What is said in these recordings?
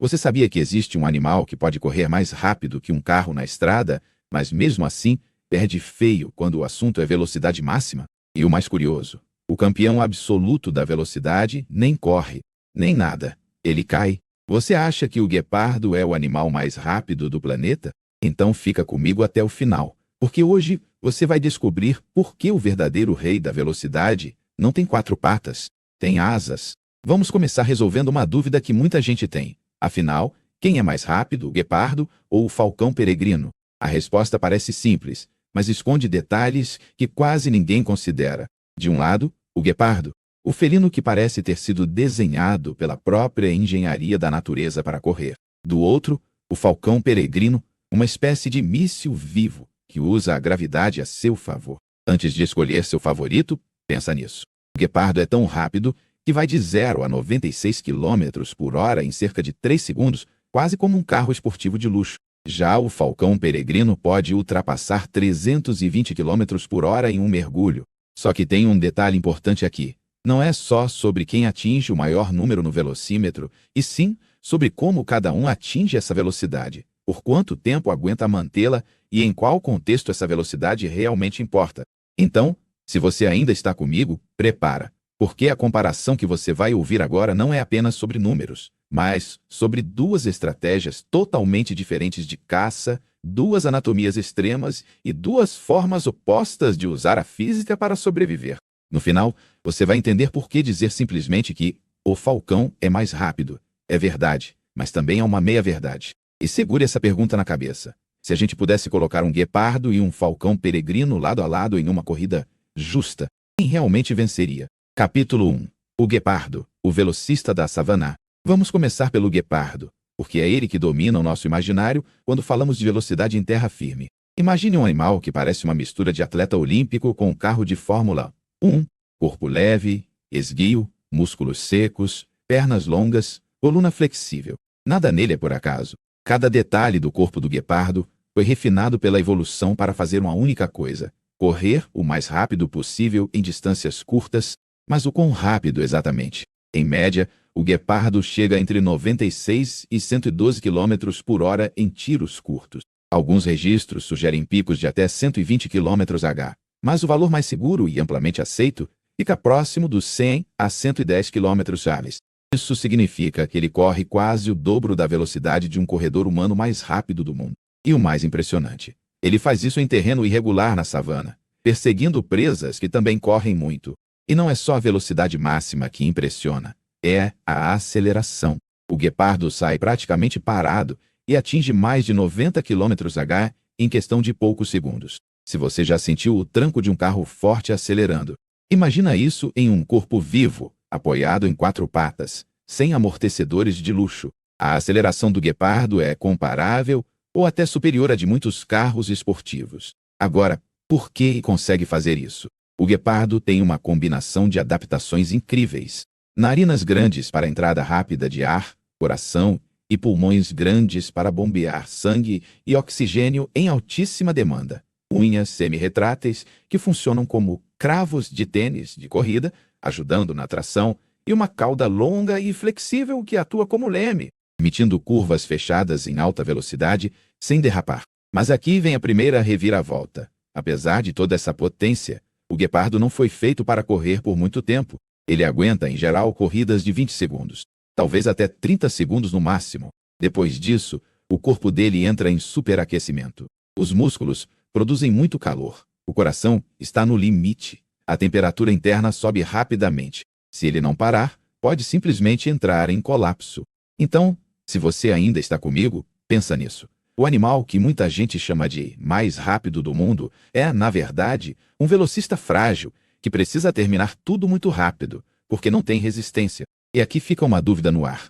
Você sabia que existe um animal que pode correr mais rápido que um carro na estrada, mas mesmo assim perde feio quando o assunto é velocidade máxima? E o mais curioso, o campeão absoluto da velocidade nem corre, nem nada. Ele cai. Você acha que o guepardo é o animal mais rápido do planeta? Então fica comigo até o final, porque hoje você vai descobrir por que o verdadeiro rei da velocidade não tem 4 patas, tem asas. Vamos começar resolvendo uma dúvida que muita gente tem. Afinal, quem é mais rápido, o guepardo ou o falcão peregrino? A resposta parece simples, mas esconde detalhes que quase ninguém considera. De um lado, o guepardo, o felino que parece ter sido desenhado pela própria engenharia da natureza para correr. Do outro, o falcão peregrino, uma espécie de míssil vivo que usa a gravidade a seu favor. Antes de escolher seu favorito, pensa nisso. O guepardo é tão rápido que vai de 0 a 96 km por hora em cerca de 3 segundos, quase como um carro esportivo de luxo. Já o falcão peregrino pode ultrapassar 320 km por hora em um mergulho. Só que tem um detalhe importante aqui. Não é só sobre quem atinge o maior número no velocímetro, e sim sobre como cada um atinge essa velocidade, por quanto tempo aguenta mantê-la e em qual contexto essa velocidade realmente importa. Então, se você ainda está comigo, prepara, porque a comparação que você vai ouvir agora não é apenas sobre números, mas sobre 2 estratégias totalmente diferentes de caça, 2 anatomias extremas e 2 formas opostas de usar a física para sobreviver. No final, você vai entender por que dizer simplesmente que o falcão é mais rápido. É verdade, mas também é uma meia-verdade. E segure essa pergunta na cabeça. Se a gente pudesse colocar um guepardo e um falcão peregrino lado a lado em uma corrida justa, quem realmente venceria? Capítulo 1. O guepardo, o velocista da savana. Vamos começar pelo guepardo, porque é ele que domina o nosso imaginário quando falamos de velocidade em terra firme. Imagine um animal que parece uma mistura de atleta olímpico com um carro de Fórmula 1. Corpo leve, esguio, músculos secos, pernas longas, coluna flexível. Nada nele é por acaso. Cada detalhe do corpo do guepardo foi refinado pela evolução para fazer uma única coisa: correr o mais rápido possível em distâncias curtas. Mas o quão rápido exatamente? Em média, o guepardo chega entre 96 e 112 km por hora em tiros curtos. Alguns registros sugerem picos de até 120 km/h, mas o valor mais seguro e amplamente aceito fica próximo dos 100 a 110 km/h. Isso significa que ele corre quase o dobro da velocidade de um corredor humano mais rápido do mundo. E o mais impressionante, ele faz isso em terreno irregular na savana, perseguindo presas que também correm muito. E não é só a velocidade máxima que impressiona, é a aceleração. O guepardo sai praticamente parado e atinge mais de 90 km/h em questão de poucos segundos. Se você já sentiu o tranco de um carro forte acelerando, imagina isso em um corpo vivo, apoiado em 4 patas, sem amortecedores de luxo. A aceleração do guepardo é comparável ou até superior à de muitos carros esportivos. Agora, por que consegue fazer isso? O guepardo tem uma combinação de adaptações incríveis. Narinas grandes para entrada rápida de ar, coração e pulmões grandes para bombear sangue e oxigênio em altíssima demanda. Unhas semi-retráteis que funcionam como cravos de tênis de corrida, ajudando na tração, e uma cauda longa e flexível que atua como leme, emitindo curvas fechadas em alta velocidade sem derrapar. Mas aqui vem a primeira reviravolta. Apesar de toda essa potência, o guepardo não foi feito para correr por muito tempo. Ele aguenta, em geral, corridas de 20 segundos, talvez até 30 segundos no máximo. Depois disso, o corpo dele entra em superaquecimento. Os músculos produzem muito calor. O coração está no limite. A temperatura interna sobe rapidamente. Se ele não parar, pode simplesmente entrar em colapso. Então, se você ainda está comigo, pensa nisso. O animal que muita gente chama de mais rápido do mundo é, na verdade, um velocista frágil que precisa terminar tudo muito rápido, porque não tem resistência. E aqui fica uma dúvida no ar.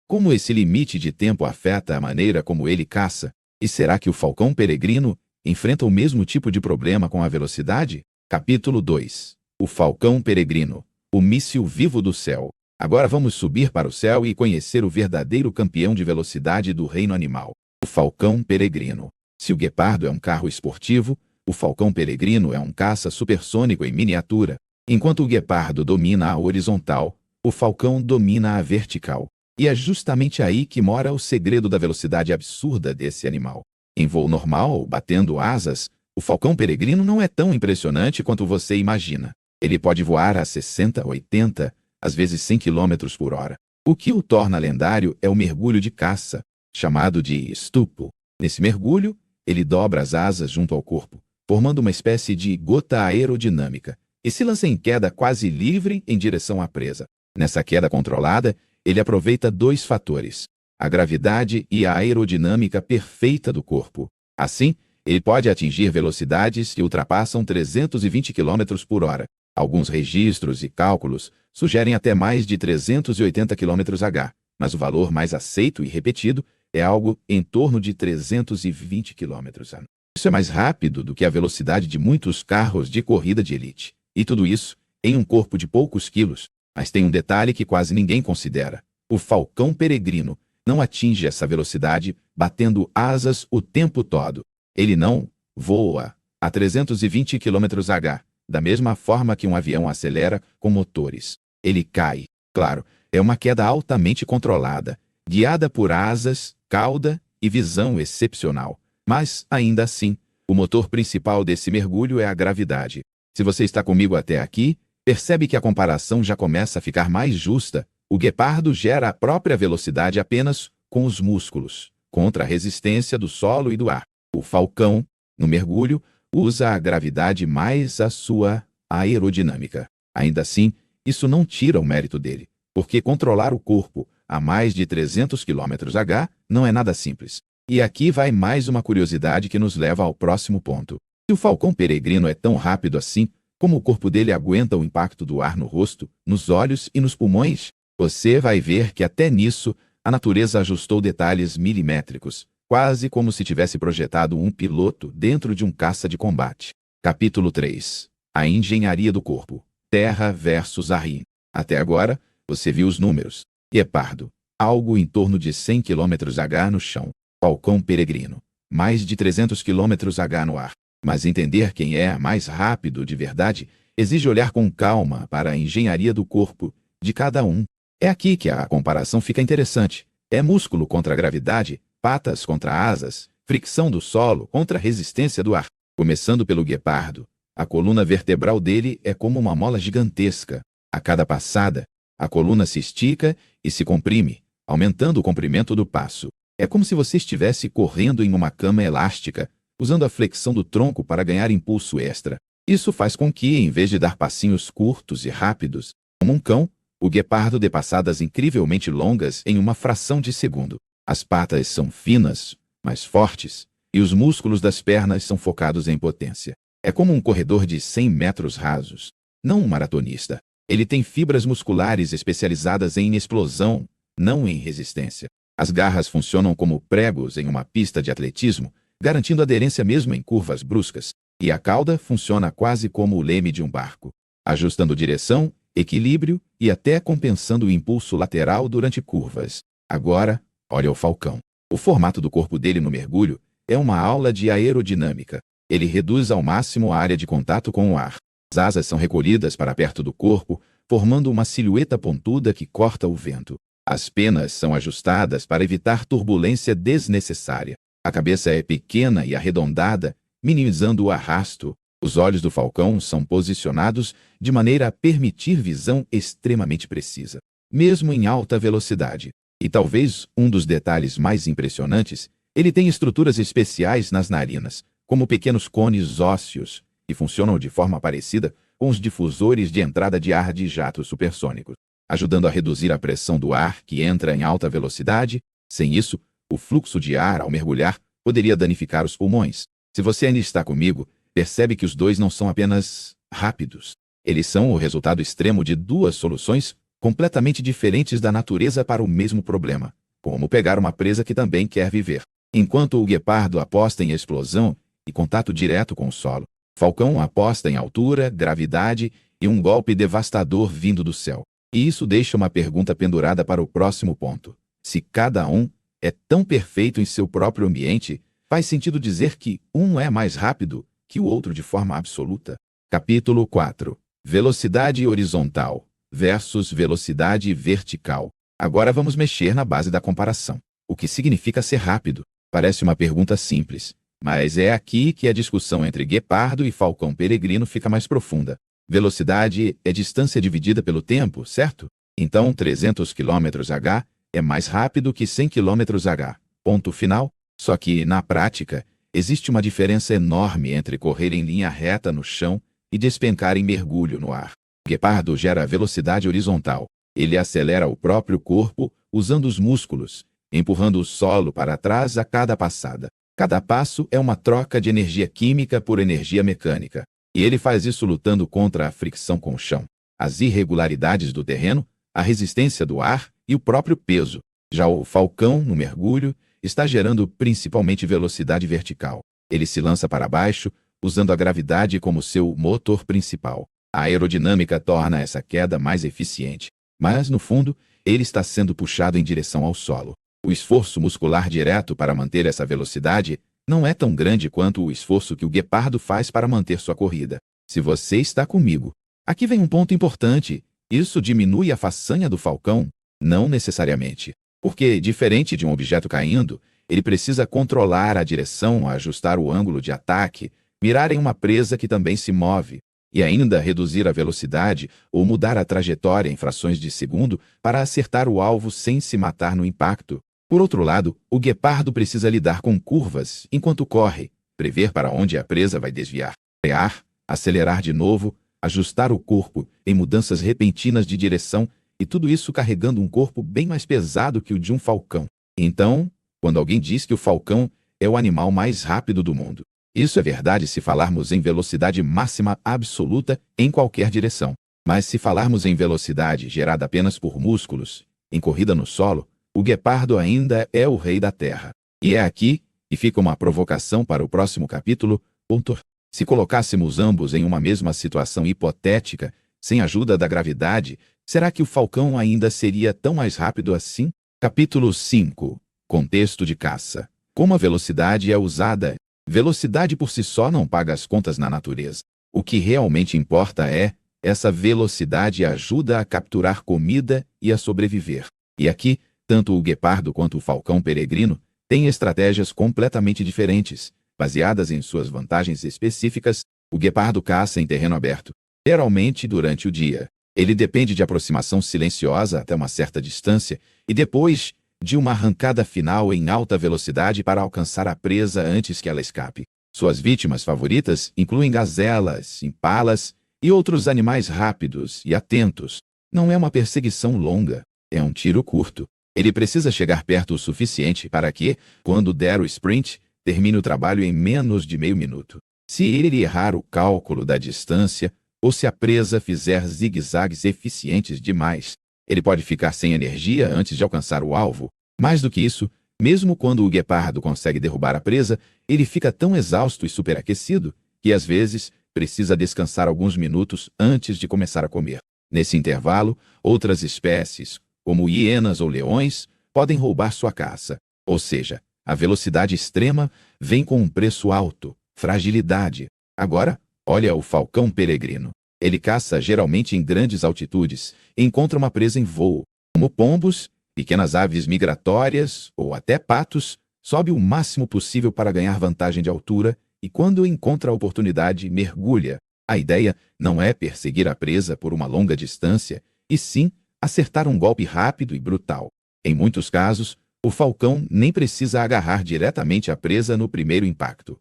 Como esse limite de tempo afeta a maneira como ele caça? E será que o falcão peregrino enfrenta o mesmo tipo de problema com a velocidade? Capítulo 2. O falcão peregrino, o míssil vivo do céu. Agora vamos subir para o céu e conhecer o verdadeiro campeão de velocidade do reino animal. O falcão peregrino. Se o guepardo é um carro esportivo, o falcão peregrino é um caça supersônico em miniatura. Enquanto o guepardo domina a horizontal, o falcão domina a vertical. E é justamente aí que mora o segredo da velocidade absurda desse animal. Em voo normal, batendo asas, o falcão peregrino não é tão impressionante quanto você imagina. Ele pode voar a 60, 80, às vezes 100 km por hora. O que o torna lendário é o mergulho de caça, chamado de stupo. Nesse mergulho, ele dobra as asas junto ao corpo, formando uma espécie de gota aerodinâmica, e se lança em queda quase livre em direção à presa. Nessa queda controlada, ele aproveita dois fatores: a gravidade e a aerodinâmica perfeita do corpo. Assim, ele pode atingir velocidades que ultrapassam 320 km por hora. Alguns registros e cálculos sugerem até mais de 380 km/h, mas o valor mais aceito e repetido é algo em torno de 320 km/h. Isso é mais rápido do que a velocidade de muitos carros de corrida de elite. E tudo isso em um corpo de poucos quilos. Mas tem um detalhe que quase ninguém considera: o falcão peregrino não atinge essa velocidade batendo asas o tempo todo. Ele não voa a 320 km/h, da mesma forma que um avião acelera com motores. Ele cai. Claro, é uma queda altamente controlada, guiada por asas, cauda e visão excepcional. Mas, ainda assim, o motor principal desse mergulho é a gravidade. Se você está comigo até aqui, percebe que a comparação já começa a ficar mais justa. O guepardo gera a própria velocidade apenas com os músculos, contra a resistência do solo e do ar. O falcão, no mergulho, usa a gravidade mais a sua aerodinâmica. Ainda assim, isso não tira o mérito dele, porque controlar o corpo a mais de 300 km/h não é nada simples. E aqui vai mais uma curiosidade que nos leva ao próximo ponto. Se o falcão peregrino é tão rápido assim, como o corpo dele aguenta o impacto do ar no rosto, nos olhos e nos pulmões? Você vai ver que até nisso a natureza ajustou detalhes milimétricos, quase como se tivesse projetado um piloto dentro de um caça de combate. Capítulo 3. A engenharia do corpo. Terra versus ar. Até agora, você viu os números. Guepardo, algo em torno de 100 km/h no chão. Falcão peregrino, mais de 300 km/h no ar. Mas entender quem é mais rápido de verdade exige olhar com calma para a engenharia do corpo de cada um. É aqui que a comparação fica interessante. É músculo contra a gravidade, patas contra asas, fricção do solo contra a resistência do ar. Começando pelo guepardo, a coluna vertebral dele é como uma mola gigantesca. A cada passada, a coluna se estica e se comprime, aumentando o comprimento do passo. É como se você estivesse correndo em uma cama elástica, usando a flexão do tronco para ganhar impulso extra. Isso faz com que, em vez de dar passinhos curtos e rápidos, como um cão, o guepardo dê passadas incrivelmente longas em uma fração de segundo. As patas são finas, mas fortes, e os músculos das pernas são focados em potência. É como um corredor de 100 metros rasos, não um maratonista. Ele tem fibras musculares especializadas em explosão, não em resistência. As garras funcionam como pregos em uma pista de atletismo, garantindo aderência mesmo em curvas bruscas, e a cauda funciona quase como o leme de um barco, ajustando direção, equilíbrio e até compensando o impulso lateral durante curvas. Agora, olha o falcão. O formato do corpo dele no mergulho é uma aula de aerodinâmica. Ele reduz ao máximo a área de contato com o ar. As asas são recolhidas para perto do corpo, formando uma silhueta pontuda que corta o vento. As penas são ajustadas para evitar turbulência desnecessária. A cabeça é pequena e arredondada, minimizando o arrasto. Os olhos do falcão são posicionados de maneira a permitir visão extremamente precisa, mesmo em alta velocidade. E talvez um dos detalhes mais impressionantes, ele tem estruturas especiais nas narinas, como pequenos cones ósseos, que funcionam de forma parecida com os difusores de entrada de ar de jatos supersônicos, ajudando a reduzir a pressão do ar que entra em alta velocidade. Sem isso, o fluxo de ar ao mergulhar poderia danificar os pulmões. Se você ainda está comigo, percebe que os dois não são apenas rápidos. Eles são o resultado extremo de duas soluções completamente diferentes da natureza para o mesmo problema, como pegar uma presa que também quer viver. Enquanto o guepardo aposta em explosão e contato direto com o solo, o falcão aposta em altura, gravidade e um golpe devastador vindo do céu. E isso deixa uma pergunta pendurada para o próximo ponto. Se cada um é tão perfeito em seu próprio ambiente, faz sentido dizer que um é mais rápido que o outro de forma absoluta? Capítulo 4. Velocidade horizontal versus velocidade vertical. Agora vamos mexer na base da comparação. O que significa ser rápido? Parece uma pergunta simples, mas é aqui que a discussão entre guepardo e falcão peregrino fica mais profunda. Velocidade é distância dividida pelo tempo, certo? Então 300 km/h é mais rápido que 100 km/h. Ponto final. Só que, na prática, existe uma diferença enorme entre correr em linha reta no chão e despencar em mergulho no ar. O guepardo gera velocidade horizontal. Ele acelera o próprio corpo usando os músculos, empurrando o solo para trás a cada passada. Cada passo é uma troca de energia química por energia mecânica. E ele faz isso lutando contra a fricção com o chão, as irregularidades do terreno, a resistência do ar e o próprio peso. Já o falcão, no mergulho, está gerando principalmente velocidade vertical. Ele se lança para baixo, usando a gravidade como seu motor principal. A aerodinâmica torna essa queda mais eficiente. Mas, no fundo, ele está sendo puxado em direção ao solo. O esforço muscular direto para manter essa velocidade não é tão grande quanto o esforço que o guepardo faz para manter sua corrida. Se você está comigo. Aqui vem um ponto importante. Isso diminui a façanha do falcão? Não necessariamente. Porque, diferente de um objeto caindo, ele precisa controlar a direção, ajustar o ângulo de ataque, mirar em uma presa que também se move, e ainda reduzir a velocidade ou mudar a trajetória em frações de segundo para acertar o alvo sem se matar no impacto. Por outro lado, o guepardo precisa lidar com curvas enquanto corre, prever para onde a presa vai desviar, frear, acelerar de novo, ajustar o corpo em mudanças repentinas de direção, e tudo isso carregando um corpo bem mais pesado que o de um falcão. Então, quando alguém diz que o falcão é o animal mais rápido do mundo, isso é verdade se falarmos em velocidade máxima absoluta em qualquer direção. Mas se falarmos em velocidade gerada apenas por músculos, em corrida no solo, o guepardo ainda é o rei da terra. E é aqui que fica uma provocação para o próximo capítulo. Se colocássemos ambos em uma mesma situação hipotética, sem ajuda da gravidade, será que o falcão ainda seria tão mais rápido assim? Capítulo 5. Contexto de caça. Como a velocidade é usada? Velocidade por si só não paga as contas na natureza. O que realmente importa é, essa velocidade ajuda a capturar comida e a sobreviver. E aqui, tanto o guepardo quanto o falcão peregrino têm estratégias completamente diferentes, baseadas em suas vantagens específicas. O guepardo caça em terreno aberto, geralmente durante o dia. Ele depende de aproximação silenciosa até uma certa distância e depois de uma arrancada final em alta velocidade para alcançar a presa antes que ela escape. Suas vítimas favoritas incluem gazelas, impalas e outros animais rápidos e atentos. Não é uma perseguição longa, é um tiro curto. Ele precisa chegar perto o suficiente para que, quando der o sprint, termine o trabalho em menos de meio minuto. Se ele errar o cálculo da distância, ou se a presa fizer zigue-zagues eficientes demais, ele pode ficar sem energia antes de alcançar o alvo. Mais do que isso, mesmo quando o guepardo consegue derrubar a presa, ele fica tão exausto e superaquecido que, às vezes, precisa descansar alguns minutos antes de começar a comer. Nesse intervalo, outras espécies, como hienas ou leões, podem roubar sua caça. Ou seja, a velocidade extrema vem com um preço alto, fragilidade. Agora, olha o falcão peregrino. Ele caça geralmente em grandes altitudes e encontra uma presa em voo, como pombos, pequenas aves migratórias ou até patos, sobe o máximo possível para ganhar vantagem de altura e, quando encontra a oportunidade, mergulha. A ideia não é perseguir a presa por uma longa distância, e sim acertar um golpe rápido e brutal. Em muitos casos, o falcão nem precisa agarrar diretamente a presa no primeiro impacto.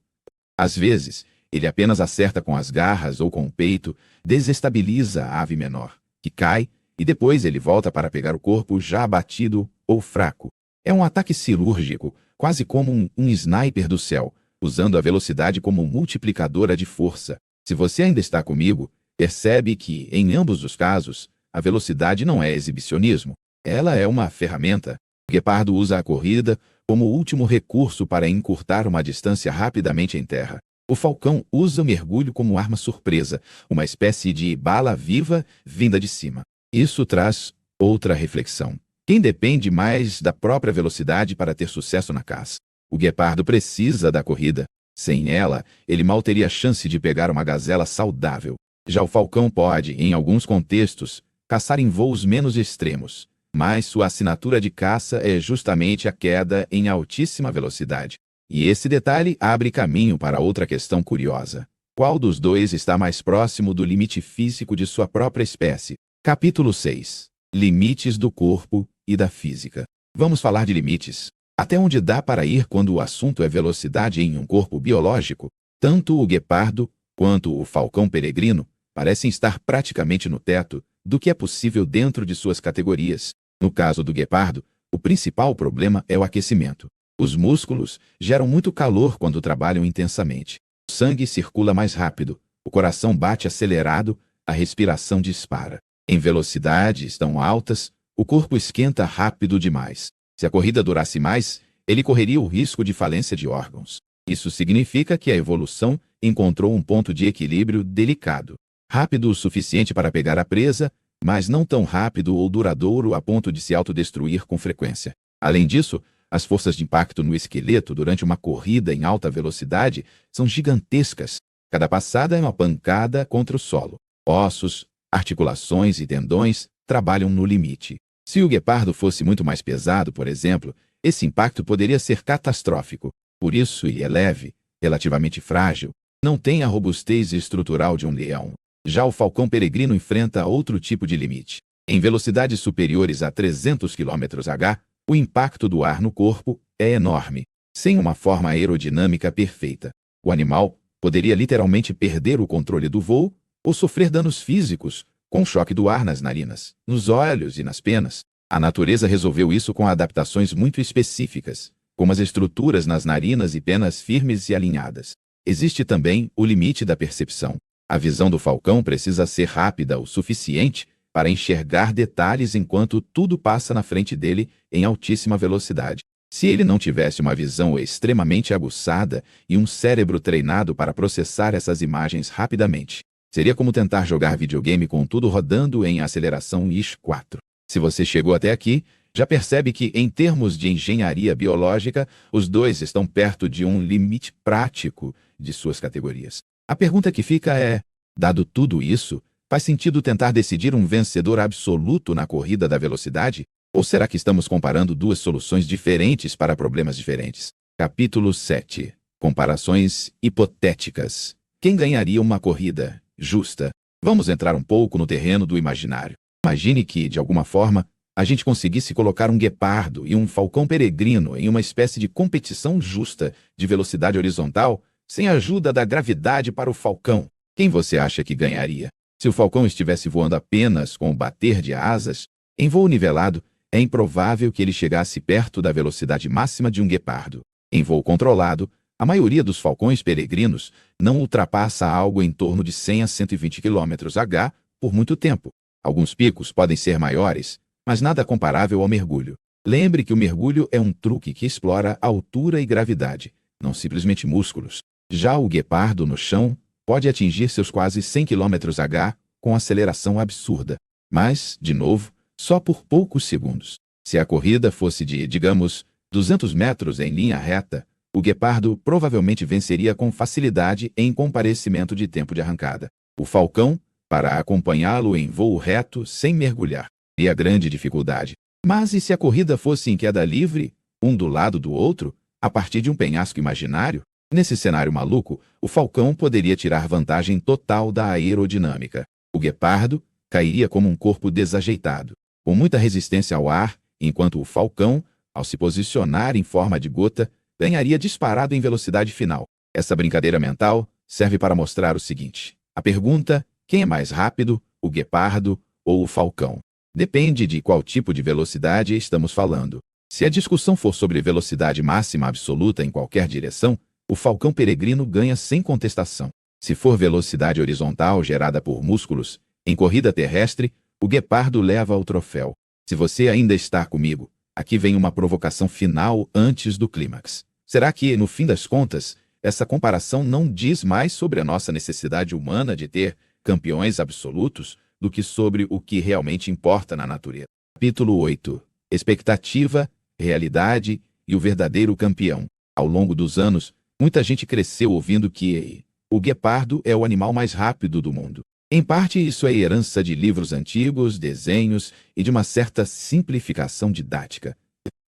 Às vezes, ele apenas acerta com as garras ou com o peito, desestabiliza a ave menor, que cai, e depois ele volta para pegar o corpo já abatido ou fraco. É um ataque cirúrgico, quase como um sniper do céu, usando a velocidade como multiplicadora de força. Se você ainda está comigo, percebe que, em ambos os casos, a velocidade não é exibicionismo. Ela é uma ferramenta. O guepardo usa a corrida como último recurso para encurtar uma distância rapidamente em terra. O falcão usa o mergulho como arma surpresa, uma espécie de bala viva vinda de cima. Isso traz outra reflexão. Quem depende mais da própria velocidade para ter sucesso na caça? O guepardo precisa da corrida. Sem ela, ele mal teria chance de pegar uma gazela saudável. Já o falcão pode, em alguns contextos, caçar em voos menos extremos, mas sua assinatura de caça é justamente a queda em altíssima velocidade. E esse detalhe abre caminho para outra questão curiosa. Qual dos dois está mais próximo do limite físico de sua própria espécie? Capítulo 6. Limites do corpo e da física. Vamos falar de limites. Até onde dá para ir quando o assunto é velocidade em um corpo biológico? Tanto o guepardo quanto o falcão peregrino parecem estar praticamente no teto do que é possível dentro de suas categorias. No caso do guepardo, o principal problema é o aquecimento. Os músculos geram muito calor quando trabalham intensamente. O sangue circula mais rápido, o coração bate acelerado, a respiração dispara. Em velocidades tão altas, o corpo esquenta rápido demais. Se a corrida durasse mais, ele correria o risco de falência de órgãos. Isso significa que a evolução encontrou um ponto de equilíbrio delicado. Rápido o suficiente para pegar a presa, mas não tão rápido ou duradouro a ponto de se autodestruir com frequência. Além disso, as forças de impacto no esqueleto durante uma corrida em alta velocidade são gigantescas. Cada passada é uma pancada contra o solo. Ossos, articulações e tendões trabalham no limite. Se o guepardo fosse muito mais pesado, por exemplo, esse impacto poderia ser catastrófico. Por isso, ele é leve, relativamente frágil, não tem a robustez estrutural de um leão. Já o falcão peregrino enfrenta outro tipo de limite. Em velocidades superiores a 300 km/h, o impacto do ar no corpo é enorme, sem uma forma aerodinâmica perfeita. O animal poderia literalmente perder o controle do voo ou sofrer danos físicos, com o choque do ar nas narinas, nos olhos e nas penas. A natureza resolveu isso com adaptações muito específicas, como as estruturas nas narinas e penas firmes e alinhadas. Existe também o limite da percepção. A visão do falcão precisa ser rápida o suficiente para enxergar detalhes enquanto tudo passa na frente dele em altíssima velocidade. Se ele não tivesse uma visão extremamente aguçada e um cérebro treinado para processar essas imagens rapidamente, seria como tentar jogar videogame com tudo rodando em aceleração x4. Se você chegou até aqui, já percebe que, em termos de engenharia biológica, os dois estão perto de um limite prático de suas categorias. A pergunta que fica é, dado tudo isso, faz sentido tentar decidir um vencedor absoluto na corrida da velocidade? Ou será que estamos comparando duas soluções diferentes para problemas diferentes? Capítulo 7. Comparações hipotéticas. Quem ganharia uma corrida justa? Vamos entrar um pouco no terreno do imaginário. Imagine que, de alguma forma, a gente conseguisse colocar um guepardo e um falcão peregrino em uma espécie de competição justa de velocidade horizontal, sem a ajuda da gravidade para o falcão. Quem você acha que ganharia? Se o falcão estivesse voando apenas com o bater de asas, em voo nivelado, é improvável que ele chegasse perto da velocidade máxima de um guepardo. Em voo controlado, a maioria dos falcões peregrinos não ultrapassa algo em torno de 100 a 120 km/h por muito tempo. Alguns picos podem ser maiores, mas nada comparável ao mergulho. Lembre que o mergulho é um truque que explora altura e gravidade, não simplesmente músculos. Já o guepardo no chão pode atingir seus quase 100 km/h com aceleração absurda, mas, de novo, só por poucos segundos. Se a corrida fosse de, digamos, 200 metros em linha reta, o guepardo provavelmente venceria com facilidade em comparecimento de tempo de arrancada. O falcão, para acompanhá-lo em voo reto sem mergulhar, teria grande dificuldade. Mas e se a corrida fosse em queda livre, um do lado do outro, a partir de um penhasco imaginário? Nesse cenário maluco, o falcão poderia tirar vantagem total da aerodinâmica. O guepardo cairia como um corpo desajeitado, com muita resistência ao ar, enquanto o falcão, ao se posicionar em forma de gota, ganharia disparado em velocidade final. Essa brincadeira mental serve para mostrar o seguinte: a pergunta, quem é mais rápido, o guepardo ou o falcão? Depende de qual tipo de velocidade estamos falando. Se a discussão for sobre velocidade máxima absoluta em qualquer direção, o falcão peregrino ganha sem contestação. Se for velocidade horizontal gerada por músculos, em corrida terrestre, o guepardo leva o troféu. Se você ainda está comigo, aqui vem uma provocação final antes do clímax. Será que, no fim das contas, essa comparação não diz mais sobre a nossa necessidade humana de ter campeões absolutos do que sobre o que realmente importa na natureza? Capítulo 8. Expectativa, realidade e o verdadeiro campeão. Ao longo dos anos, muita gente cresceu ouvindo que o guepardo é o animal mais rápido do mundo. Em parte, isso é herança de livros antigos, desenhos e de uma certa simplificação didática.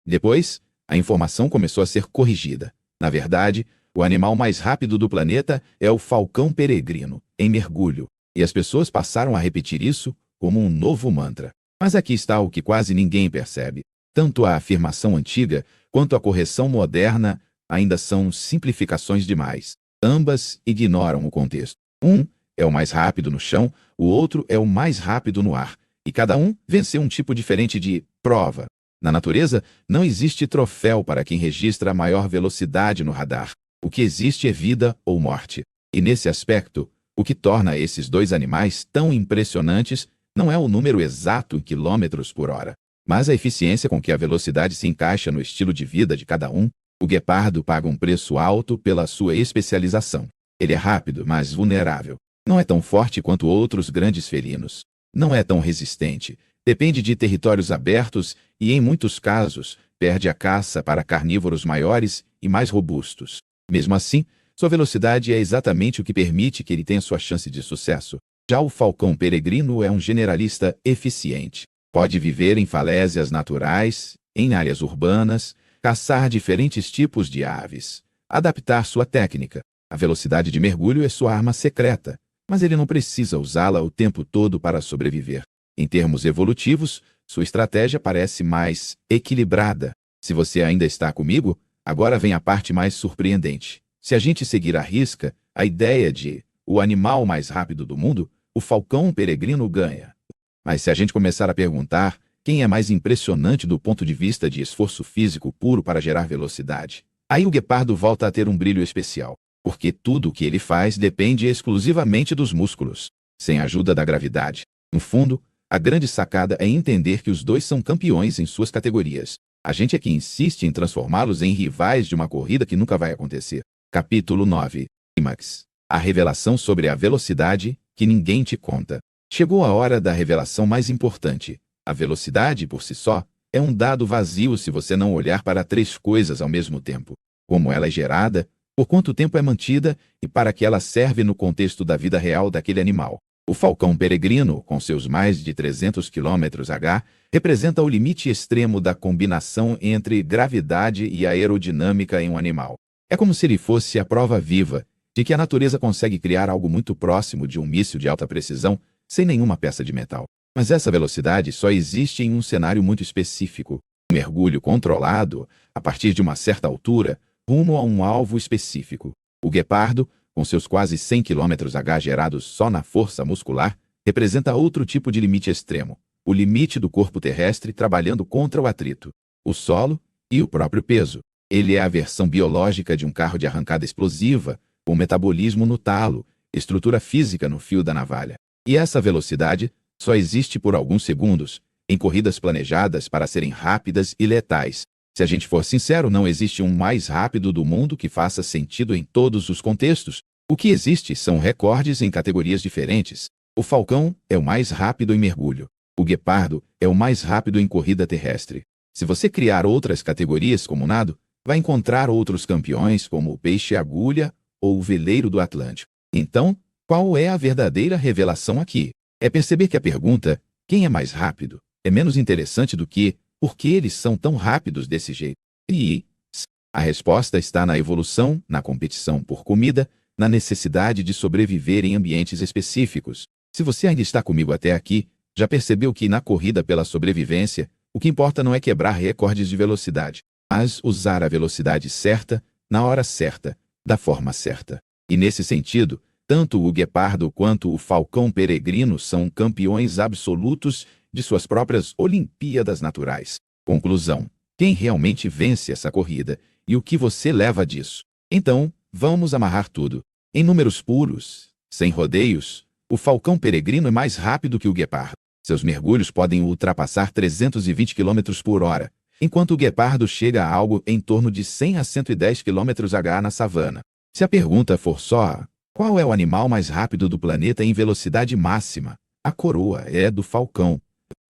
Depois, a informação começou a ser corrigida. Na verdade, o animal mais rápido do planeta é o falcão peregrino, em mergulho, e as pessoas passaram a repetir isso como um novo mantra. Mas aqui está o que quase ninguém percebe. Tanto a afirmação antiga quanto a correção moderna ainda são simplificações demais. Ambas ignoram o contexto. Um é o mais rápido no chão, o outro é o mais rápido no ar, e cada um venceu um tipo diferente de prova. Na natureza, não existe troféu para quem registra a maior velocidade no radar. O que existe é vida ou morte. E nesse aspecto, o que torna esses dois animais tão impressionantes não é o número exato em quilômetros por hora, mas a eficiência com que a velocidade se encaixa no estilo de vida de cada um. O guepardo paga um preço alto pela sua especialização. Ele é rápido, mas vulnerável. Não é tão forte quanto outros grandes felinos. Não é tão resistente. Depende de territórios abertos e, em muitos casos, perde a caça para carnívoros maiores e mais robustos. Mesmo assim, sua velocidade é exatamente o que permite que ele tenha sua chance de sucesso. Já o falcão peregrino é um generalista eficiente. Pode viver em falésias naturais, em áreas urbanas, caçar diferentes tipos de aves, adaptar sua técnica. A velocidade de mergulho é sua arma secreta, mas ele não precisa usá-la o tempo todo para sobreviver. Em termos evolutivos, sua estratégia parece mais equilibrada. Se você ainda está comigo, agora vem a parte mais surpreendente. Se a gente seguir à risca, a ideia de o animal mais rápido do mundo, o falcão peregrino ganha. Mas se a gente começar a perguntar quem é mais impressionante do ponto de vista de esforço físico puro para gerar velocidade, aí o guepardo volta a ter um brilho especial, porque tudo o que ele faz depende exclusivamente dos músculos, sem a ajuda da gravidade. No fundo, a grande sacada é entender que os dois são campeões em suas categorias. A gente é que insiste em transformá-los em rivais de uma corrida que nunca vai acontecer. Capítulo 9. Clímax. A revelação sobre a velocidade que ninguém te conta. Chegou a hora da revelação mais importante. A velocidade, por si só, é um dado vazio se você não olhar para três coisas ao mesmo tempo. Como ela é gerada, por quanto tempo é mantida e para que ela serve no contexto da vida real daquele animal. O falcão peregrino, com seus mais de 300 km/h, representa o limite extremo da combinação entre gravidade e aerodinâmica em um animal. É como se ele fosse a prova viva de que a natureza consegue criar algo muito próximo de um míssil de alta precisão sem nenhuma peça de metal. Mas essa velocidade só existe em um cenário muito específico. Um mergulho controlado, a partir de uma certa altura, rumo a um alvo específico. O guepardo, com seus quase 100 km/h gerados só na força muscular, representa outro tipo de limite extremo, o limite do corpo terrestre trabalhando contra o atrito, o solo e o próprio peso. Ele é a versão biológica de um carro de arrancada explosiva, com metabolismo no talo, estrutura física no fio da navalha. E essa velocidade só existe por alguns segundos, em corridas planejadas para serem rápidas e letais. Se a gente for sincero, não existe um mais rápido do mundo que faça sentido em todos os contextos. O que existe são recordes em categorias diferentes. O falcão é o mais rápido em mergulho. O guepardo é o mais rápido em corrida terrestre. Se você criar outras categorias como nado, vai encontrar outros campeões como o peixe-agulha ou o veleiro do Atlântico. Então, qual é a verdadeira revelação aqui? É perceber que a pergunta, quem é mais rápido, é menos interessante do que por que eles são tão rápidos desse jeito. E a resposta está na evolução, na competição por comida, na necessidade de sobreviver em ambientes específicos. Se você ainda está comigo até aqui, já percebeu que na corrida pela sobrevivência, o que importa não é quebrar recordes de velocidade, mas usar a velocidade certa, na hora certa, da forma certa. E nesse sentido, tanto o guepardo quanto o falcão peregrino são campeões absolutos de suas próprias Olimpíadas naturais. Conclusão: quem realmente vence essa corrida e o que você leva disso? Então, vamos amarrar tudo. Em números puros, sem rodeios, o falcão peregrino é mais rápido que o guepardo. Seus mergulhos podem ultrapassar 320 km por hora, enquanto o guepardo chega a algo em torno de 100 a 110 km/h na savana. Se a pergunta for só qual é o animal mais rápido do planeta em velocidade máxima, a coroa é do falcão.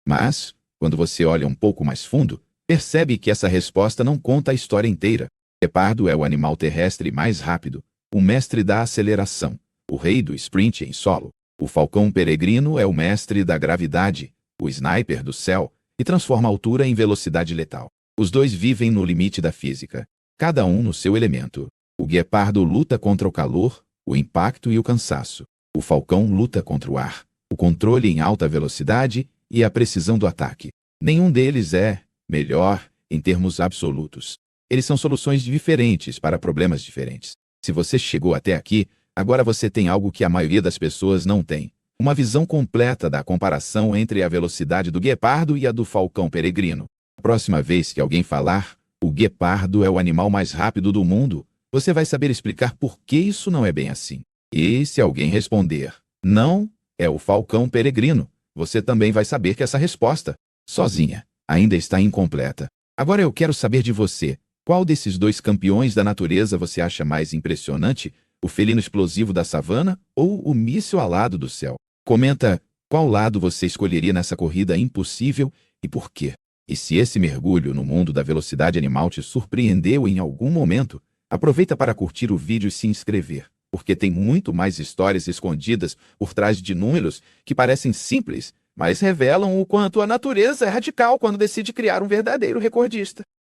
Mas, quando você olha um pouco mais fundo, percebe que essa resposta não conta a história inteira. O guepardo é o animal terrestre mais rápido, o mestre da aceleração, o rei do sprint em solo. O falcão peregrino é o mestre da gravidade, o sniper do céu, e transforma a altura em velocidade letal. Os dois vivem no limite da física, cada um no seu elemento. O guepardo luta contra o calor, o impacto e o cansaço. O falcão luta contra o ar, o controle em alta velocidade e a precisão do ataque. Nenhum deles é melhor em termos absolutos. Eles são soluções diferentes para problemas diferentes. Se você chegou até aqui, agora você tem algo que a maioria das pessoas não tem. Uma visão completa da comparação entre a velocidade do guepardo e a do falcão peregrino. A próxima vez que alguém falar, o guepardo é o animal mais rápido do mundo, você vai saber explicar por que isso não é bem assim. E se alguém responder, não, é o falcão peregrino, você também vai saber que essa resposta, sozinha, ainda está incompleta. Agora eu quero saber de você, qual desses dois campeões da natureza você acha mais impressionante? O felino explosivo da savana ou o míssil alado do céu? Comenta qual lado você escolheria nessa corrida impossível e por quê. E se esse mergulho no mundo da velocidade animal te surpreendeu em algum momento, aproveita para curtir o vídeo e se inscrever, porque tem muito mais histórias escondidas por trás de números que parecem simples, mas revelam o quanto a natureza é radical quando decide criar um verdadeiro recordista.